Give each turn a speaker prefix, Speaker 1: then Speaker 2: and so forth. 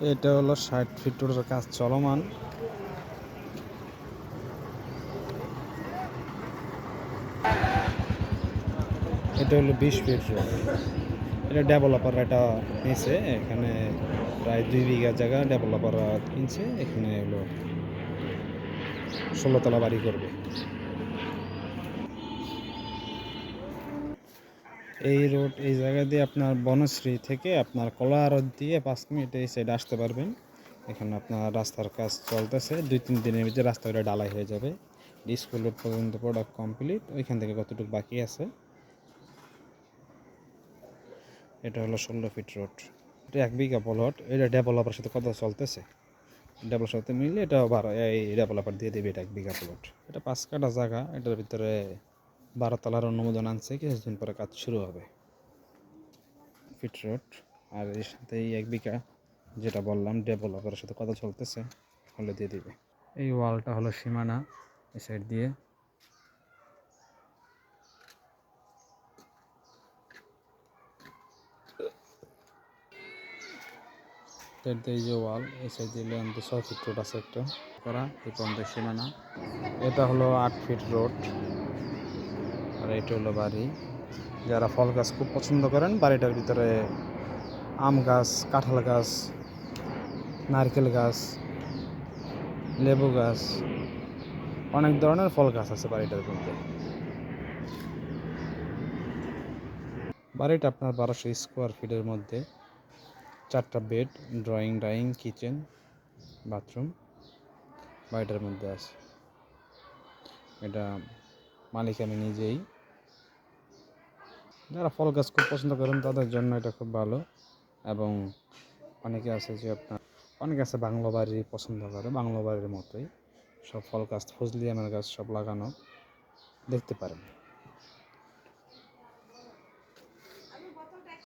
Speaker 1: এটা হলো 60 ফিট রোডের কাজ চলমান। এটা হলো 20 ফিট রোড। এটা ডেভেলপাররা এটা নিয়েছে। এখানে প্রায় 2 বিঘা জায়গা ডেভেলপাররা কিনছে। এখানে হলো 16 তলা বাড়ি করবে। এই রোড এই জায়গা দিয়ে আপনার বনশ্রী থেকে আপনার কলারোড দিয়ে 5 মিনিটে এই সাইডে আসতে পারবেন। এখানে আপনার রাস্তার কাজ চলতেছে, 2-3 দিনের ভিতরে রাস্তাটা ঢালাই হয়ে যাবে। স্কুল রোড পর্যন্ত প্রোডাক্ট কমপ্লিট, ওইখান থেকে কতটুকু বাকি আছে। এটা হলো 16 ফিট রোড। এটা 1 বিঘা প্লট। এটা ডেভেলপারের সাথে কথা চলতেছে। ডেভেলপারের সাথে মিলে এটা এই ডেভেলপার দিয়ে দেবে। এটা 1 বিঘা প্লট। এটা 5 কাঠা জায়গা। এটার ভিতরে 12 তলার অনুমোদন আনছে, কিছুদিন পরে কাজ শুরু হবে। ফিট রোড আর এর সাথে এই 1 বিঘা যেটা বললাম ডেভেলপারের সাথে কথা চলতেছে, হলে দিয়ে দিবে। এই ওয়ালটা হলো সীমানা, এই সাইড দিয়ে। এই যে ওয়াল, এই সাইড দিয়ে 6 ফিট রোড আছে একটা করা, এই পর্যন্ত সীমানা। এটা হলো 8 ফিট রোড আর এটা হলো বাড়ি। যারা ফল গাছ খুব পছন্দ করেন, বাড়িটার ভিতরে আম গাছ, কাঁঠাল গাছ, নারকেল গাছ, লেবু গাছ, অনেক ধরনের ফল গাছ আছে বাড়িটার মধ্যে। বাড়িটা আপনার 1200 স্কোয়ার ফিটের মধ্যে, 4টা bed, drawing dining kitchen bathroom বাড়িটার মধ্যে আছে। এটা মালিক আমি নিজেই। যারা ফল গাছ খুব পছন্দ করেন তাদের জন্য এটা খুব ভালো। এবং অনেকে আছে যে অনেকে আছে বাংলো বাড়ি পছন্দ করে, বাংলো বাড়ির মতোই সব ফল গাছ, ফজলি আমের গাছ সব লাগানো, দেখতে পারেন।